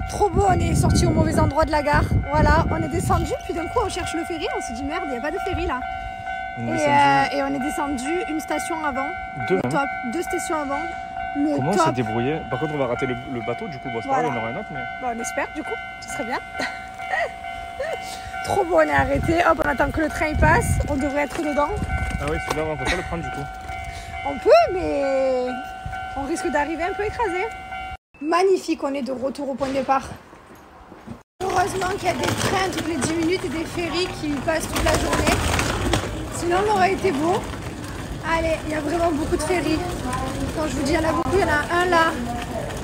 Trop beau, on est sorti au mauvais endroit de la gare. Voilà, on est descendu, puis d'un coup on cherche le ferry, on s'est dit merde, il n'y a pas de ferry là. Et on est descendu une station avant. Deux, top, 2 stations avant. Le comment on top. s'est débrouillé? Par contre, on va rater le bateau, du coup, bon, c'est pas grave, il y en aura un autre, mais. Bah, on espère, du coup, ce serait bien. Trop beau, on est arrêté. Hop, on attend que le train il passe. On devrait être dedans. Ah oui, celui-là, on peut pas le prendre du coup. On peut, mais on risque d'arriver un peu écrasé. Magnifique, on est de retour au point de départ. Heureusement qu'il y a des trains toutes les 10 minutes et des ferries qui passent toute la journée. Sinon, on aurait été beau. Allez, il y a vraiment beaucoup de ferries. Quand je vous dis il y en a beaucoup, il y en a un là,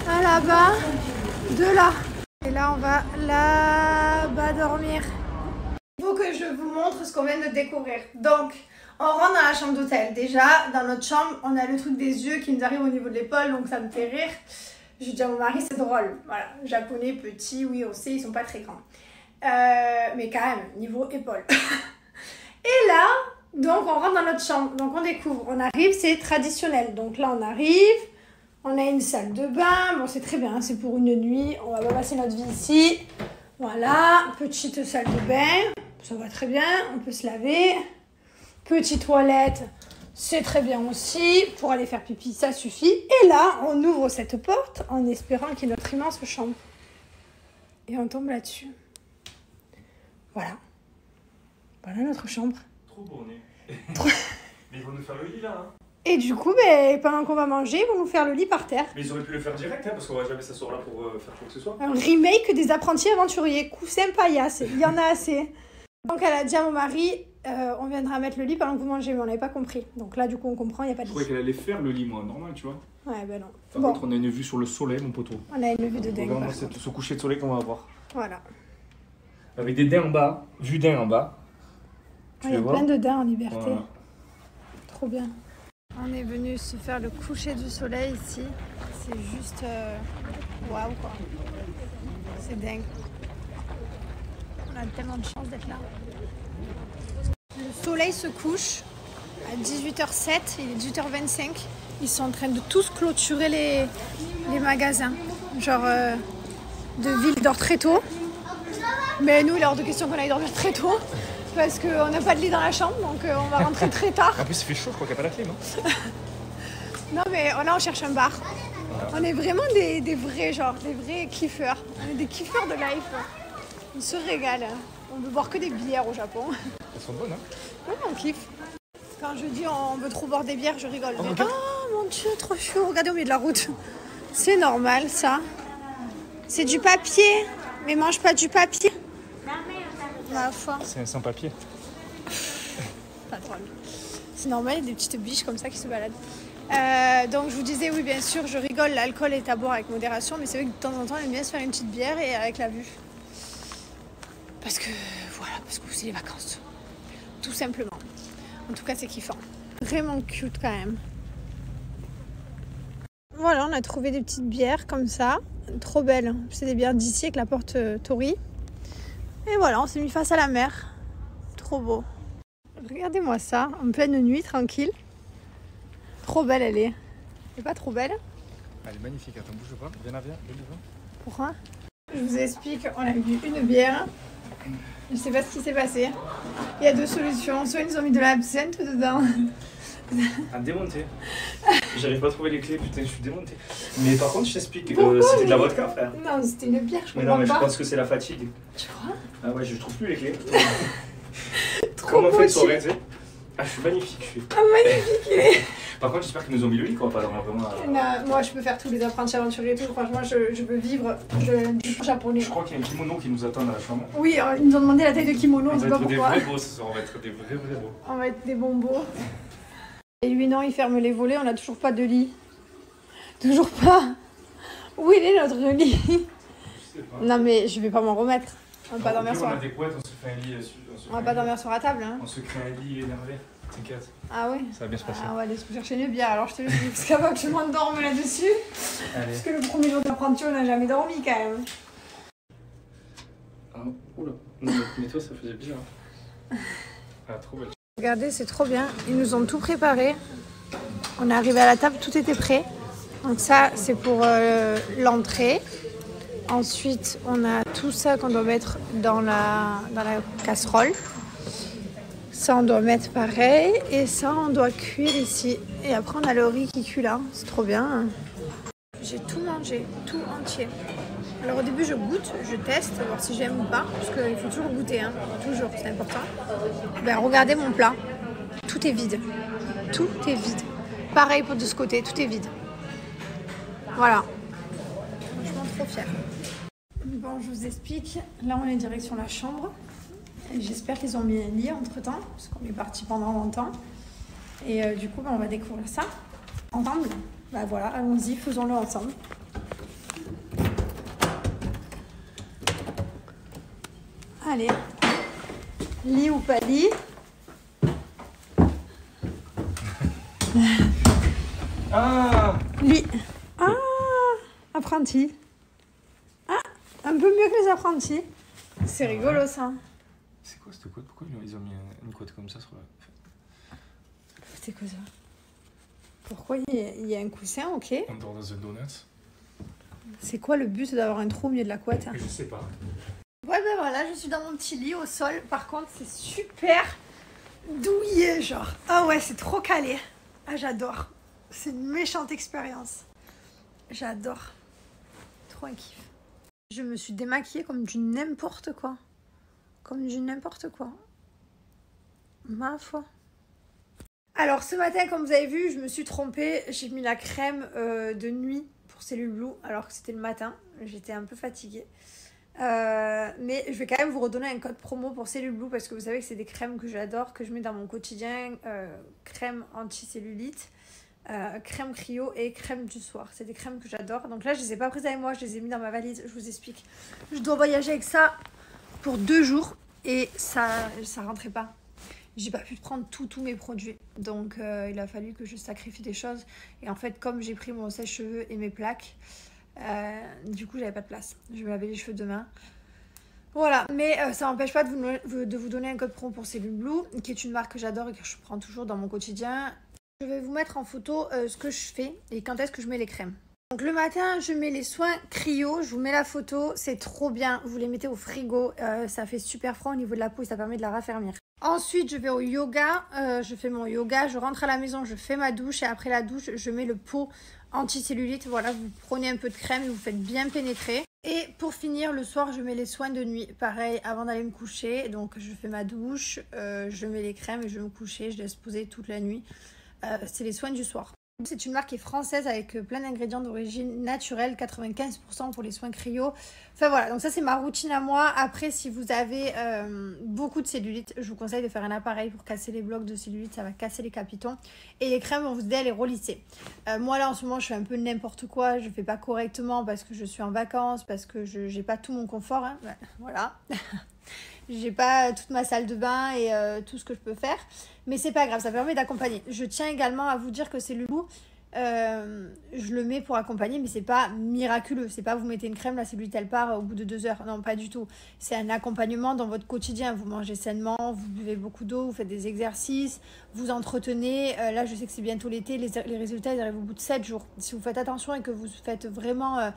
un là-bas, 2 là. Et là, on va là-bas dormir. Il faut que je vous montre ce qu'on vient de découvrir. Donc, on rentre dans la chambre d'hôtel. Déjà, dans notre chambre, on a le truc des yeux qui nous arrive au niveau de l'épaule, donc ça me fait rire. Je dis à mon mari, c'est drôle. Voilà, japonais, petit, oui, on sait, ils sont pas très grands. Mais quand même, niveau épaule. Et là, donc on rentre dans notre chambre, donc on découvre, on arrive, c'est traditionnel. Donc là, on arrive, on a une salle de bain, bon, c'est très bien, c'est pour une nuit, on va pas passer notre vie ici. Voilà, petite salle de bain, ça va très bien, on peut se laver. Petite toilette, c'est très bien aussi. Pour aller faire pipi, ça suffit. Et là, on ouvre cette porte en espérant qu'il y ait notre immense chambre. Et on tombe là-dessus. Voilà. Voilà notre chambre. Trop beau, on est. Mais ils vont nous faire le lit là. Hein. Et du coup, pendant qu'on va manger, ils vont nous faire le lit par terre. Mais ils auraient pu le faire direct, hein, parce qu'on va jamais s'asseoir là pour faire quoi que ce soit. Un remake des apprentis aventuriers. Coussin paillasse. Il y en a assez. Donc elle a dit à mon mari, on viendra mettre le lit pendant que vous mangez, mais on n'avait pas compris. Donc là, du coup, on comprend, il n'y a pas de lit. Je croyais qu'elle allait faire le lit, moi, normal, tu vois. Ouais, ben non. Par contre, on a une vue sur le soleil, mon poteau. On a une vue de dingue. Vraiment, c'est ce coucher de soleil qu'on va avoir. Voilà. Avec des daims en bas, vue daims en bas. Il y a plein de daims en liberté. Voilà. Trop bien. On est venu se faire le coucher du soleil ici. C'est juste... waouh, quoi. C'est dingue. On a tellement de chance d'être là. Le soleil se couche à 18h07, il est 18h25. Ils sont en train de tous clôturer les magasins. Genre de ville dort très tôt. Mais nous, il est hors de question qu'on aille dormir très tôt. Parce qu'on n'a pas de lit dans la chambre, donc on va rentrer très tard. En plus, il fait chaud, je crois qu'il n'y a pas la clim. Hein. Non, mais là, on cherche un bar. On est vraiment des vrais, genre, des vrais kiffeurs. On est des kiffeurs de life. On se régale. On veut boire que des bières au Japon. Elles sont bonnes, hein. Ouais, on kiffe. Quand je dis on veut trop boire des bières, je rigole. Mais, oh mon Dieu, trop chaud. Regardez au milieu de la route. C'est normal, ça. C'est du papier. Mais mange pas du papier. Ma foi. C'est sans papier. Pas drôle. C'est normal, il y a des petites biches comme ça qui se baladent. Donc je vous disais, oui, bien sûr, je rigole. L'alcool est à boire avec modération. Mais c'est vrai que de temps en temps, on aime bien se faire une petite bière et avec la vue. Parce que, voilà, parce que c'est les vacances. Tout simplement. En tout cas, c'est kiffant. Vraiment cute quand même. Voilà, on a trouvé des petites bières comme ça. Trop belles. C'est des bières d'ici avec la porte Tori. Et voilà, on s'est mis face à la mer. Trop beau. Regardez-moi ça, en pleine nuit, tranquille. Trop belle elle est. Elle est pas trop belle? Elle est magnifique, attends, bouge pas. Viens. Pourquoi? Je vous explique, on a bu une bière. Je sais pas ce qui s'est passé. Il y a 2 solutions. Soit ils nous ont mis de l'absinthe dedans. À démonter. J'arrive pas à trouver les clés, putain, je suis démonté. Mais par contre, je t'explique, c'était de la vodka, frère. Non, c'était une bière, je comprends mais non, mais pas. je pense que c'est la fatigue. Tu crois? Ah ouais, je trouve plus les clés. Trop Comment on beau, fait de soirée, tu sais? Ah, je suis magnifique, je suis. Ah, magnifique, il est. Par contre, j'espère qu'ils nous ont mis le lit, quoi, pas vraiment. Non, moi, je peux faire tous les apprentis aventuriers et tout. Franchement, je veux vivre du japonais. Je crois qu'il y a un kimono qui nous attend à la chambre. Oui, ils nous ont demandé la taille de kimono, on on sait va pas être des pourquoi. vrais beaux ce soir, on va être des vrais beaux. On va être des bonbons. Et lui, non, il ferme les volets, on n'a toujours pas de lit. Toujours pas. Où il est notre lit? Je sais pas. Non, mais je vais pas m'en remettre. On va pas dormir sur On a des couettes, on se fait un lit. On va pas dormir sur la table, hein. On se crée un lit énervé, t'inquiète. Ah oui? Ça va bien se passer. Ah, on va aller se chercher une bière, alors je te le dis. Parce qu'avant que je m'endorme là-dessus. Allez. Parce que le premier jour d'apprenti, on n'a jamais dormi quand même. Ah, oula. Non, mais toi, ça faisait bizarre. Ah, trop belle. Regardez, c'est trop bien. Ils nous ont tout préparé. On est arrivé à la table, tout était prêt. Donc ça, c'est pour l'entrée. Ensuite, on a tout ça qu'on doit mettre dans la casserole. Ça, on doit mettre pareil. Et ça, on doit cuire ici. Et après, on a le riz qui cuit là. C'est trop bien. J'ai tout mangé, tout entier. Alors au début, je goûte, je teste, voir si j'aime ou pas. Parce qu'il faut toujours goûter, hein. Toujours, c'est important. Ben, regardez mon plat. Tout est vide. Tout est vide. Pareil pour de ce côté, tout est vide. Voilà. Franchement, trop fière. Bon, je vous explique. Là, on est direction la chambre. J'espère qu'ils ont mis un lit entre-temps, parce qu'on est parti pendant longtemps. Et du coup, on va découvrir ça ensemble. Bah voilà, allons-y, faisons-le ensemble. Allez, lit ou pas lit. Ah, Lit. Ah, apprenti. Ah, un peu mieux que les apprentis. C'est rigolo ça. c'est quoi cette couette? Pourquoi ils ont mis une couette comme ça sur la... C'est quoi ça? Pourquoi il y a un coussin, ok. On dort dans un donut. C'est quoi le but d'avoir un trou au milieu de la couette? Je sais pas. Ouais, ben voilà, je suis dans mon petit lit au sol. Par contre, c'est super douillet, genre. Ah ouais, c'est trop calé. Ah, j'adore. C'est une méchante expérience. J'adore. Trop un kiff. Je me suis démaquillée comme du n'importe quoi. Comme du n'importe quoi. Ma foi. Alors, ce matin, comme vous avez vu, je me suis trompée. J'ai mis la crème de nuit pour Cellule Blue, alors que c'était le matin. J'étais un peu fatiguée. Mais je vais quand même vous redonner un code promo pour Cellule Blue parce que vous savez que c'est des crèmes que j'adore, que je mets dans mon quotidien. Crème anti-cellulite, crème cryo et crème du soir. C'est des crèmes que j'adore. Donc là, je ne les ai pas prises avec moi, je les ai mis dans ma valise. Je vous explique. Je dois voyager avec ça pour 2 jours et ça rentrait pas. J'ai pas pu prendre tous mes produits. Donc il a fallu que je sacrifie des choses. Et en fait, comme j'ai pris mon sèche-cheveux et mes plaques, du coup j'avais pas de place. Je vais laver les cheveux demain. Voilà, mais ça n'empêche pas de vous donner un code promo pour Cellule Blue, qui est une marque que j'adore et que je prends toujours dans mon quotidien. Je vais vous mettre en photo ce que je fais et quand est-ce que je mets les crèmes. Donc le matin, je mets les soins cryo, je vous mets la photo, c'est trop bien. Vous les mettez au frigo, ça fait super froid au niveau de la peau et ça permet de la raffermir. Ensuite, je vais au yoga, je fais mon yoga, je rentre à la maison, je fais ma douche et après la douche, je mets le pot anti-cellulite. Voilà, vous prenez un peu de crème et vous faites bien pénétrer. Et pour finir, le soir, je mets les soins de nuit. Pareil, avant d'aller me coucher, donc je fais ma douche, je mets les crèmes et je vais me coucher, je laisse poser toute la nuit. C'est les soins du soir. C'est une marque qui est française avec plein d'ingrédients d'origine naturelle, 95% pour les soins cryo. Enfin voilà, donc ça c'est ma routine à moi. Après, si vous avez beaucoup de cellulite, je vous conseille de faire un appareil pour casser les blocs de cellulite, ça va casser les capitons. Et les crèmes vont vous aider à les relisser. Moi là en ce moment je fais un peu n'importe quoi, je fais pas correctement parce que je suis en vacances, parce que je n'ai pas tout mon confort, hein. Voilà. J'ai pas toute ma salle de bain et tout ce que je peux faire. Mais c'est pas grave, ça permet d'accompagner. Je tiens également à vous dire que Cellule Blue, je le mets pour accompagner, mais c'est pas miraculeux. C'est pas vous mettez une crème, la cellulite elle part au bout de 2 heures. Non, pas du tout. C'est un accompagnement dans votre quotidien. Vous mangez sainement, vous buvez beaucoup d'eau, vous faites des exercices, vous entretenez. Là, je sais que c'est bientôt l'été, les résultats ils arrivent au bout de 7 jours. Si vous faites attention et que vous faites vraiment...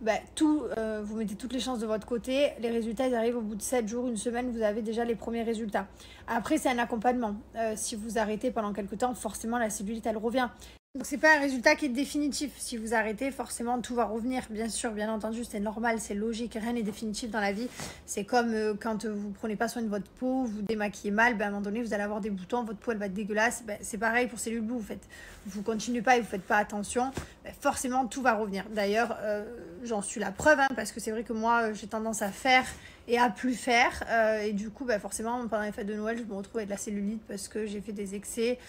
vous mettez toutes les chances de votre côté, les résultats ils arrivent au bout de 7 jours, une semaine, vous avez déjà les premiers résultats. Après c'est un accompagnement, si vous arrêtez pendant quelques temps, forcément la cellulite elle revient. Donc c'est pas un résultat qui est définitif, si vous arrêtez forcément tout va revenir, bien sûr, bien entendu c'est normal, c'est logique, rien n'est définitif dans la vie. C'est comme quand vous prenez pas soin de votre peau, vous démaquillez mal, à un moment donné vous allez avoir des boutons, votre peau elle va être dégueulasse, c'est pareil pour Cellule Blue, vous continuez pas et vous faites pas attention, forcément tout va revenir. D'ailleurs j'en suis la preuve, hein, parce que c'est vrai que moi j'ai tendance à faire et à plus faire, et du coup forcément pendant les fêtes de Noël je me retrouve avec de la cellulite parce que j'ai fait des excès.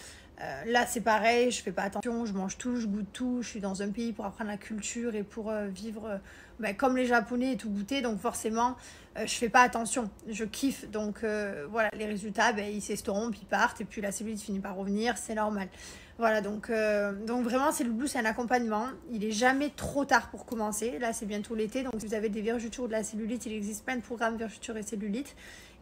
Là c'est pareil, je fais pas attention, je mange tout, je goûte tout, je suis dans un pays pour apprendre la culture et pour vivre comme les Japonais et tout goûter, donc forcément je fais pas attention, je kiffe, donc voilà, les résultats ils s'estompent, ils partent et puis la cellulite finit par revenir, c'est normal. Voilà, donc vraiment Cellule Blue c'est un accompagnement, il est jamais trop tard pour commencer, là c'est bientôt l'été, donc si vous avez des vergetures ou de la cellulite, il existe plein de programmes vergetures et cellulite.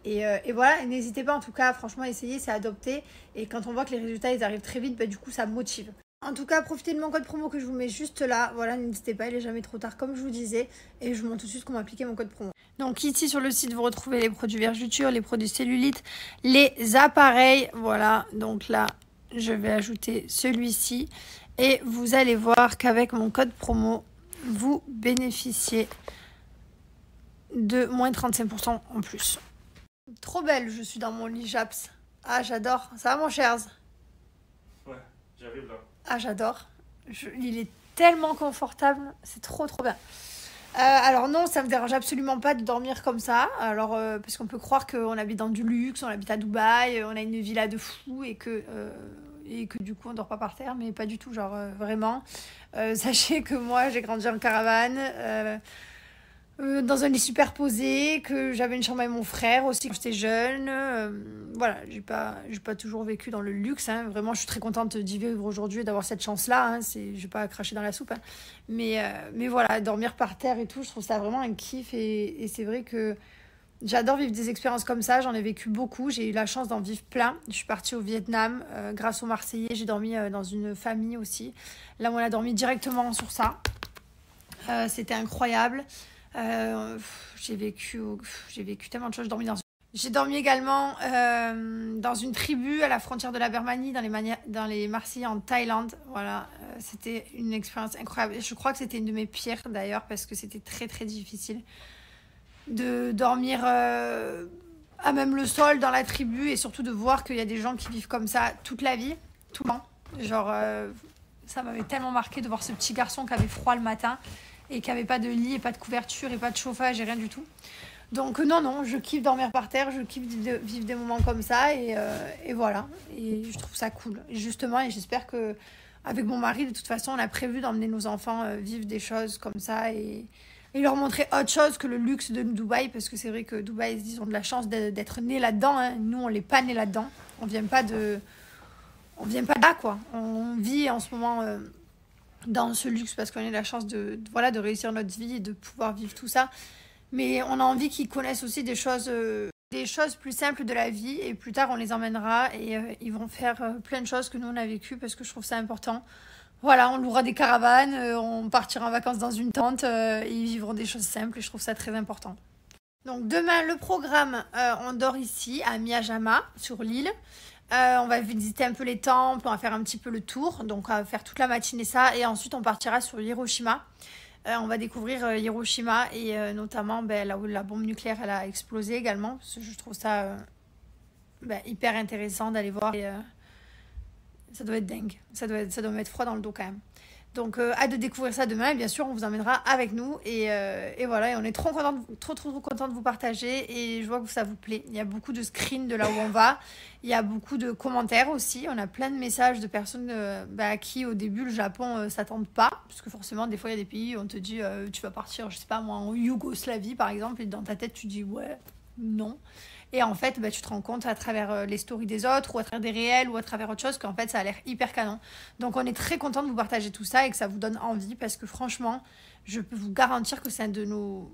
Et voilà, n'hésitez pas en tout cas, franchement, essayez, c'est adopté. Et quand on voit que les résultats ils arrivent très vite, du coup ça motive. En tout cas, profitez de mon code promo que je vous mets juste là. Voilà, n'hésitez pas, il est jamais trop tard comme je vous disais. Et je vous montre tout de suite comment appliquer mon code promo. Donc ici sur le site, vous retrouvez les produits vergeture, les produits cellulite, les appareils. Voilà, donc là, je vais ajouter celui-ci. Et vous allez voir qu'avec mon code promo, vous bénéficiez de moins 35% en plus. Trop belle, je suis dans mon lit Japs. Ah, j'adore. Ça va mon cher? Ouais, j'arrive là. Ah, j'adore. Il est tellement confortable. C'est trop, trop bien. Alors non, ça me dérange absolument pas de dormir comme ça. Alors, parce qu'on peut croire qu'on habite dans du luxe, on habite à Dubaï, on a une villa de fou et que du coup, on dort pas par terre. Mais pas du tout, genre vraiment. Sachez que moi, j'ai grandi en caravane. Dans un lit superposé, que j'avais une chambre avec mon frère aussi quand j'étais jeune. Voilà, j'ai pas toujours vécu dans le luxe. Hein. Vraiment, je suis très contente d'y vivre aujourd'hui et d'avoir cette chance-là. Hein. Je vais pas cracher dans la soupe. Hein. Mais voilà, dormir par terre et tout, je trouve ça vraiment un kiff. Et c'est vrai que j'adore vivre des expériences comme ça. J'en ai vécu beaucoup. J'ai eu la chance d'en vivre plein. Je suis partie au Vietnam grâce aux Marseillais. J'ai dormi dans une famille aussi. Là, on a dormi directement sur ça. C'était incroyable. J'ai vécu tellement de choses. J'ai dormi également dans une tribu à la frontière de la Birmanie, dans les Marseillais en Thaïlande. Voilà, c'était une expérience incroyable. Je crois que c'était une de mes pires d'ailleurs parce que c'était très très difficile de dormir à même le sol dans la tribu et surtout de voir qu'il y a des gens qui vivent comme ça toute la vie, tout le temps. Genre, ça m'avait tellement marqué de voir ce petit garçon qui avait froid le matin et qui n'avait pas de lit et pas de couverture et pas de chauffage et rien du tout. Donc non, je kiffe dormir par terre, je kiffe vivre des moments comme ça et voilà. Et je trouve ça cool. Et justement, et j'espère que avec mon mari, de toute façon, on a prévu d'emmener nos enfants vivre des choses comme ça et leur montrer autre chose que le luxe de Dubaï, parce que c'est vrai que Dubaï, ils ont de la chance d'être nés là-dedans. Hein. Nous, on n'est pas nés là-dedans. On vient pas là, quoi. On vit en ce moment dans ce luxe parce qu'on a la chance de réussir notre vie et de pouvoir vivre tout ça. Mais on a envie qu'ils connaissent aussi des choses plus simples de la vie et plus tard on les emmènera et ils vont faire plein de choses que nous on a vécues parce que je trouve ça important. Voilà, on louera des caravanes, on partira en vacances dans une tente et ils vivront des choses simples et je trouve ça très important. Donc demain le programme, on dort ici à Miyajima sur l'île. On va visiter un peu les temples, on va faire un petit peu le tour, donc on va faire toute la matinée ça et ensuite on partira sur Hiroshima. On va découvrir Hiroshima et notamment là où la bombe nucléaire elle a explosé également. Parce que je trouve ça hyper intéressant d'aller voir. Et, ça doit être dingue. Ça doit mettre froid dans le dos quand même. Donc hâte de découvrir ça demain. Et bien sûr, on vous emmènera avec nous. Et voilà, et on est trop content de vous partager. Et je vois que ça vous plaît. Il y a beaucoup de screens de là où on va. Il y a beaucoup de commentaires aussi. On a plein de messages de personnes à qui au début le Japon s'attendent pas. Parce que forcément, des fois, il y a des pays où on te dit tu vas partir, je sais pas moi, en Yougoslavie par exemple. Et dans ta tête, tu dis ouais, non. Et en fait, tu te rends compte à travers les stories des autres ou à travers des réels ou à travers autre chose qu'en fait, ça a l'air hyper canon. Donc, on est très content de vous partager tout ça et que ça vous donne envie parce que franchement, je peux vous garantir que c'est un de nos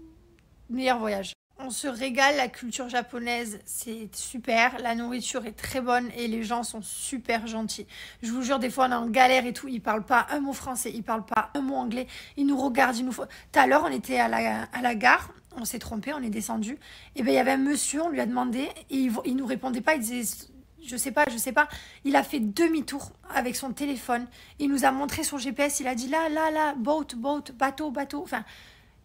meilleurs voyages. On se régale, la culture japonaise, c'est super. La nourriture est très bonne et les gens sont super gentils. Je vous jure, des fois, on est en galère et tout. Ils parlent pas un mot français, ils parlent pas un mot anglais. Ils nous regardent, Tout à l'heure, on était à la gare. On s'est trompé, on est descendu. Et il y avait un monsieur, on lui a demandé, et il nous répondait pas, il disait je sais pas. Il a fait demi-tour avec son téléphone. Il nous a montré son GPS, il a dit là, boat, bateau. Enfin,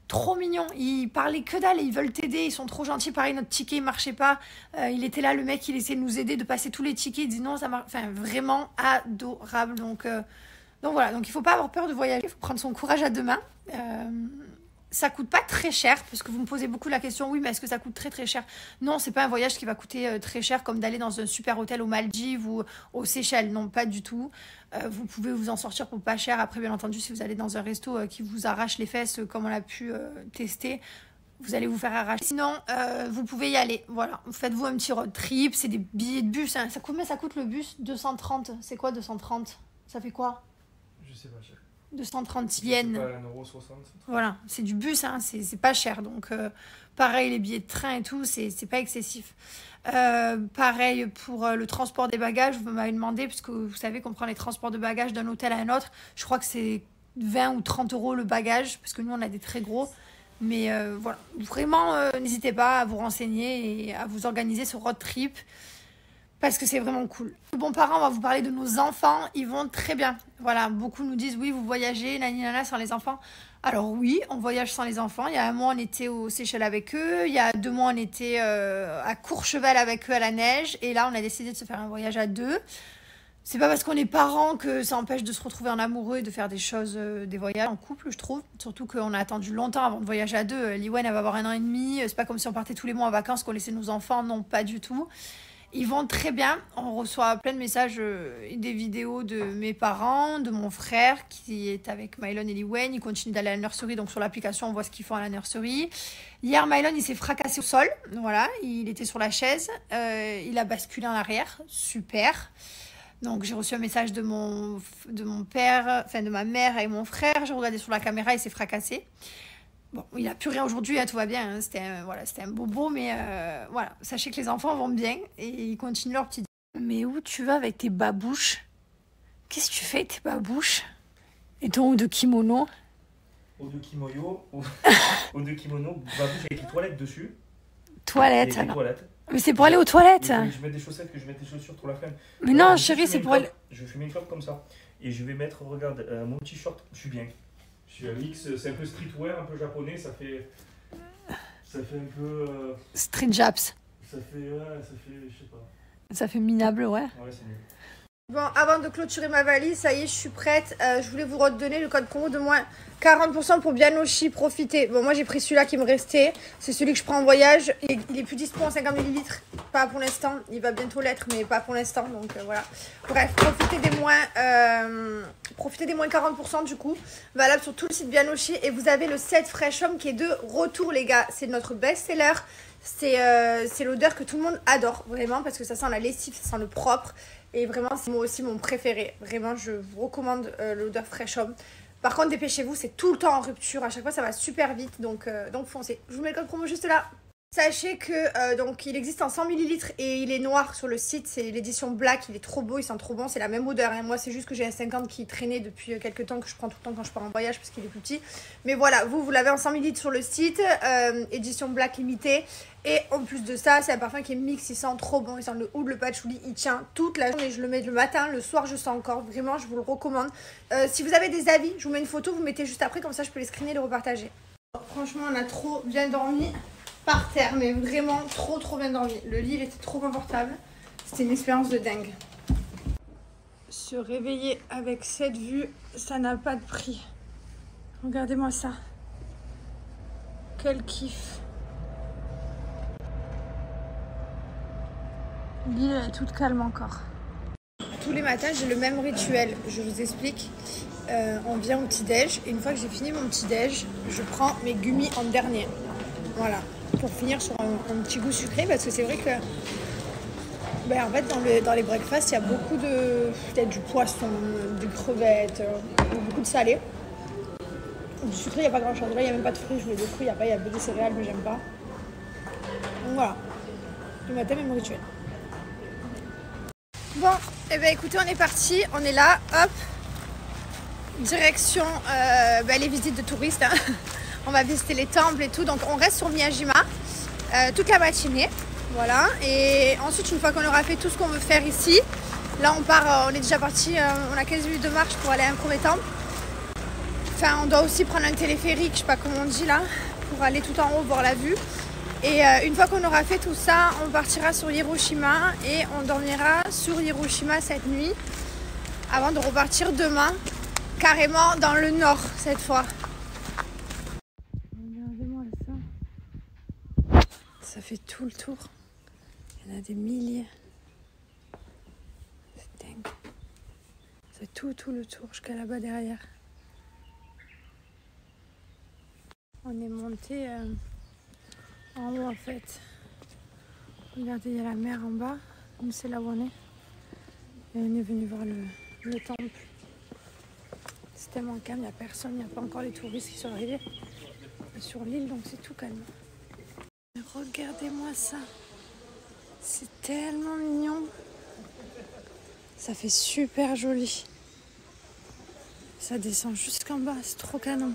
trop mignon. Ils parlaient que dalle et ils veulent t'aider, ils sont trop gentils. Pareil, notre ticket il marchait pas. Il était là, le mec, il essayait de nous aider, de passer tous les tickets. Il dit non, ça marche. Enfin, vraiment adorable. Donc voilà, donc il faut pas avoir peur de voyager, il faut prendre son courage à deux mains. Ça coûte pas très cher, parce que vous me posez beaucoup la question, oui, mais est-ce que ça coûte très très cher? Non, c'est pas un voyage qui va coûter très cher, comme d'aller dans un super hôtel aux Maldives ou aux Seychelles. Non, pas du tout. Vous pouvez vous en sortir pour pas cher. Après, bien entendu, si vous allez dans un resto qui vous arrache les fesses, comme on l'a pu tester, vous allez vous faire arracher. Sinon, vous pouvez y aller. Voilà, faites-vous un petit road trip, c'est des billets de bus. Combien ça coûte le bus? 230. C'est quoi 230? Ça fait quoi? Je sais pas, cher. 230 yens. C'est pas 1,60 €. Voilà, c'est du bus, hein, c'est pas cher. Donc, pareil, les billets de train et tout, c'est pas excessif. Pareil pour le transport des bagages, vous m'avez demandé, puisque vous savez qu'on prend les transports de bagages d'un hôtel à un autre. Je crois que c'est 20 ou 30 € le bagage, parce que nous, on a des très gros. Mais voilà, vraiment, n'hésitez pas à vous renseigner et à vous organiser ce road trip. Parce que c'est vraiment cool. Bon parents, on va vous parler de nos enfants. Ils vont très bien. Voilà, beaucoup nous disent, oui, vous voyagez, nani nana, sans les enfants. Alors oui, on voyage sans les enfants. Il y a un mois, on était aux Seychelles avec eux. Il y a 2 mois, on était à Courchevel avec eux à la neige. Et là, on a décidé de se faire un voyage à 2. C'est pas parce qu'on est parents que ça empêche de se retrouver en amoureux et de faire des choses, des voyages en couple, je trouve. Surtout qu'on a attendu longtemps avant de voyager à 2. Liwen, elle va avoir 1 an et demi. C'est pas comme si on partait tous les mois en vacances, qu'on laissait nos enfants. Non, pas du tout. Ils vont très bien. On reçoit plein de messages et des vidéos de mes parents, de mon frère qui est avec Mylon et Liwen. Ils continuent d'aller à la nursery. Donc sur l'application, on voit ce qu'ils font à la nursery. Hier, Mylon, il s'est fracassé au sol. Voilà, il était sur la chaise. Il a basculé en arrière. Super. Donc j'ai reçu un message de mon père, enfin de ma mère et mon frère. J'ai regardé sur la caméra, il s'est fracassé. Bon, il n'a plus rien aujourd'hui, hein, tout va bien. Hein. C'était un bobo, mais voilà. Sachez que les enfants vont bien et ils continuent leur petit. Mais où tu vas avec tes babouches? Qu'est-ce que tu fais avec tes babouches? Et ton haut de kimono? Haut de kimono, haut de kimono, babouche avec les toilettes dessus. Toilettes, alors. Toilettes. Mais c'est pour aller aux toilettes. Oui, je mets des chaussettes, que je mette des chaussures pour la flemme. Mais non, chérie, c'est pour aller. Je vais fumer une clope comme ça. Et je vais mettre, regarde, mon t-shirt. Je suis bien. Je suis à X, c'est un peu streetwear, un peu japonais, ça fait un peu... Street Japs. Ça fait, je sais pas. Ça fait minable, ouais. Ouais, c'est mieux. Bon, avant de clôturer ma valise, ça y est, je suis prête. Je voulais vous redonner le code promo de moins 40% pour Bianoshi, profitez. Bon, moi j'ai pris celui-là qui me restait. C'est celui que je prends en voyage. Il est plus dispo en 50 ml. Pas pour l'instant. Il va bientôt l'être, mais pas pour l'instant. Donc voilà. Bref, profitez des moins 40% du coup. Valable sur tout le site Bianoshi. Et vous avez le set Fresh Home qui est de retour, les gars. C'est notre best-seller. C'est l'odeur que tout le monde adore, vraiment, parce que ça sent la lessive, ça sent le propre. Et vraiment, c'est moi aussi mon préféré. Vraiment, je vous recommande l'odeur Fresh Home. Par contre, dépêchez-vous, c'est tout le temps en rupture. À chaque fois, ça va super vite. Donc foncez. Je vous mets le code promo juste là. Sachez que donc il existe en 100 ml et il est noir sur le site. C'est l'édition black. Il est trop beau, il sent trop bon. C'est la même odeur. Hein. Moi, c'est juste que j'ai un 50 qui traînait depuis quelques temps, que je prends tout le temps quand je pars en voyage parce qu'il est plus petit. Mais voilà, vous l'avez en 100 ml sur le site. Édition black limitée. Et en plus de ça, c'est un parfum qui est mix, il sent trop bon, il sent le oud, le patchouli, il tient toute la journée, je le mets le matin, le soir je sens encore, vraiment je vous le recommande. Si vous avez des avis, je vous mets une photo, vous mettez juste après, comme ça je peux les screener et les repartager. Franchement, on a trop bien dormi par terre, mais vraiment trop bien dormi. Le lit il était trop confortable, c'était une expérience de dingue. Se réveiller avec cette vue, ça n'a pas de prix. Regardez-moi ça. Quel kiff. L'île est toute calme encore. Tous les matins, j'ai le même rituel. Je vous explique. On vient au petit-déj. Et une fois que j'ai fini mon petit-déj, je prends mes gummies en dernier. Voilà. Pour finir sur un petit goût sucré. Parce que c'est vrai que... en fait, dans les breakfasts, il y a beaucoup de... Peut-être du poisson, des crevettes, beaucoup de salé. Du sucré, il n'y a pas grand-chose. Là, il n'y a même pas de fruits. Je voulais des fruits. Il y a peu de céréales, mais j'aime pas. Donc voilà. Le matin, même rituel. Bon, et bien écoutez, on est parti, on est là, hop, direction les visites de touristes. Hein. On va visiter les temples et tout, donc on reste sur Miyajima toute la matinée, voilà. Et ensuite, une fois qu'on aura fait tout ce qu'on veut faire ici, là on part, on est déjà parti, on a 15 minutes de marche pour aller à un premier temple. Enfin, on doit aussi prendre un téléphérique, je sais pas comment on dit là, pour aller tout en haut voir la vue. Et une fois qu'on aura fait tout ça, on partira sur Hiroshima et on dormira sur Hiroshima cette nuit avant de repartir demain, carrément dans le nord cette fois. Regardez-moi ça. Ça fait tout le tour. Il y en a des milliers. C'est dingue. C'est tout le tour jusqu'à là-bas derrière. On est monté... en haut en fait. Regardez, il y a la mer en bas. Nous c'est là où on est. Et on est venu voir le temple. C'est tellement calme, il n'y a personne, il n'y a pas encore les touristes qui sont arrivés sur l'île, donc c'est tout calme. Regardez-moi ça, c'est tellement mignon, ça fait super joli. Ça descend jusqu'en bas, c'est trop canon.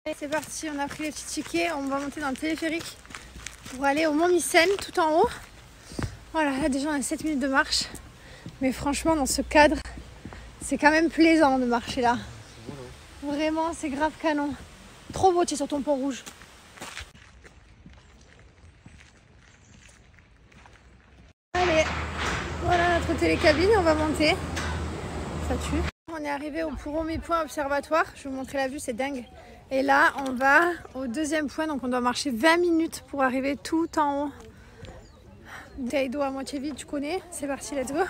Allez, c'est parti, on a pris les petits tickets, on va monter dans le téléphérique pour aller au Mont Mycène, tout en haut. Voilà, là déjà on a 7 minutes de marche, mais franchement dans ce cadre, c'est quand même plaisant de marcher là. Vraiment, c'est grave canon. Trop beau, tu es sur ton pont rouge. Allez, voilà notre télécabine, on va monter. Ça tue. On est arrivé au premier point observatoire. Je vais vous montrer la vue, c'est dingue. Et là, on va au deuxième point, donc on doit marcher 20 minutes pour arriver tout en haut. Bouteille d'eau à moitié vide, tu connais. C'est parti, let's go.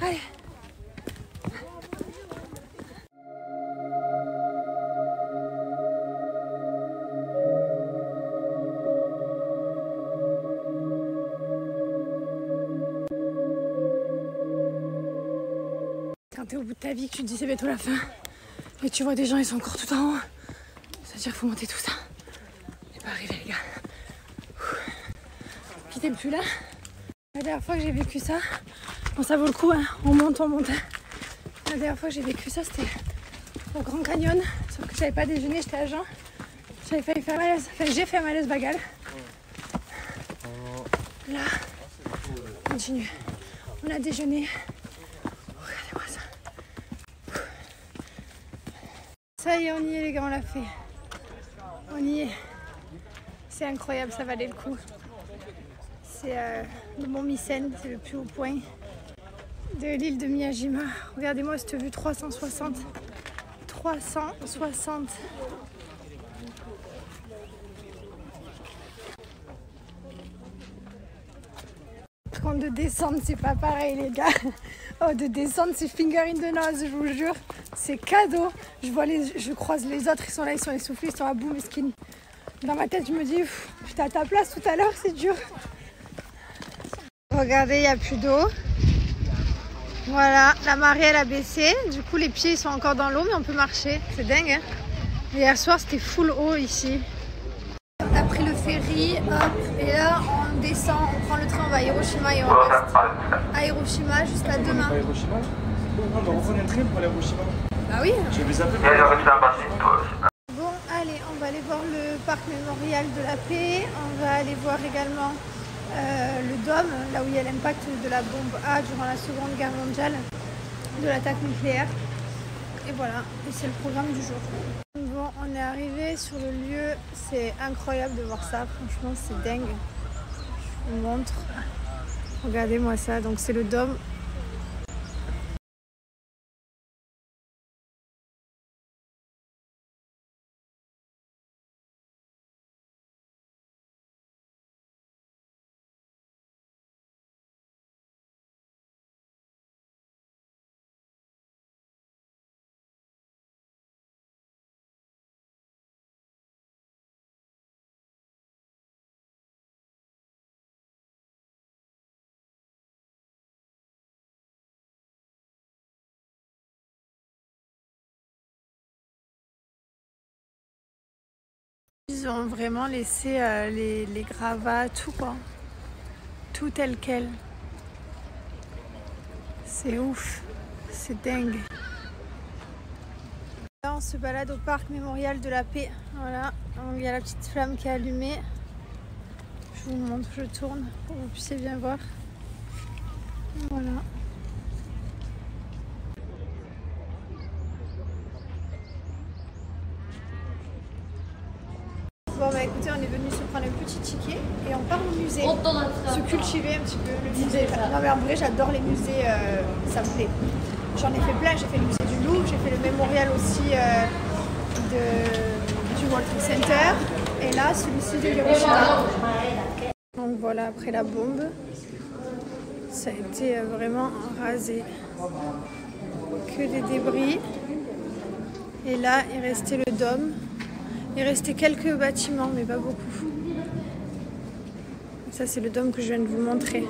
Allez. Quand t'es au bout de ta vie, que tu te dis c'est bientôt la fin, et tu vois des gens, ils sont encore tout en haut, ça veut dire qu'il faut monter tout ça. On n'est pas arrivé, les gars. Quittez le plus là. La dernière fois que j'ai vécu ça, bon ça vaut le coup, hein. On monte. La dernière fois que j'ai vécu ça, c'était au Grand Canyon, sauf que j'avais pas déjeuné, j'étais à jeun. J'avais failli faire malaise, enfin j'ai fait un malaise bagal. Là, on continue. On a déjeuné. Regardez-moi ça. Ça y est, on y est les gars, on l'a fait. On y est. C'est incroyable, ça valait le coup. C'est le Mont Mycène, c'est le plus haut point de l'île de Miyajima. Regardez-moi cette vue 360. 360. Par contre, de descendre, c'est pas pareil, les gars. Oh, de descendre, c'est finger in the nose, je vous jure. C'est cadeau. Je croise les autres, ils sont là, ils sont essoufflés, ils sont à bout, mesquines. Dans ma tête, je me dis, putain, à ta place tout à l'heure, c'est dur. Regardez, il n'y a plus d'eau. Voilà, la marée, elle a baissé. Du coup, les pieds, ils sont encore dans l'eau, mais on peut marcher. C'est dingue, hein. Hier soir, c'était full eau ici. On a pris le ferry, hop, et là, on descend, on prend le train, on va à Hiroshima et on reste à Hiroshima jusqu'à demain. À Hiroshima? Non, on reprend un train pour aller à Hiroshima. Bah oui. Je vais zapper. Bon, allez, on va aller voir le parc mémorial de la paix. On va aller voir également le dôme, là où il y a l'impact de la bombe A durant la Seconde Guerre mondiale, de l'attaque nucléaire. Et voilà, et c'est le programme du jour. Bon, on est arrivé sur le lieu, c'est incroyable de voir ça, franchement c'est dingue. Je vous montre, regardez-moi ça, donc c'est le dôme. Ils ont vraiment laissé les gravats, tout quoi. Tout tel quel. C'est ouf. C'est dingue. Là, on se balade au parc mémorial de la paix. Voilà. Donc, il y a la petite flamme qui est allumée. Je vous montre, je tourne pour que vous puissiez bien voir. Voilà. Bon bah écoutez, on est venu se prendre un petit ticket et on part au musée, se cultiver un petit peu le musée. Non mais en vrai j'adore les musées, ça me plaît. J'en ai fait plein, j'ai fait le musée du Louvre, j'ai fait le mémorial aussi du World Trade Center et là celui-ci de Hiroshima. Donc voilà, après la bombe, ça a été vraiment rasé. Que des débris. Et là il restait le dôme. Il restait quelques bâtiments, mais pas beaucoup. Ça, c'est le dôme que je viens de vous montrer.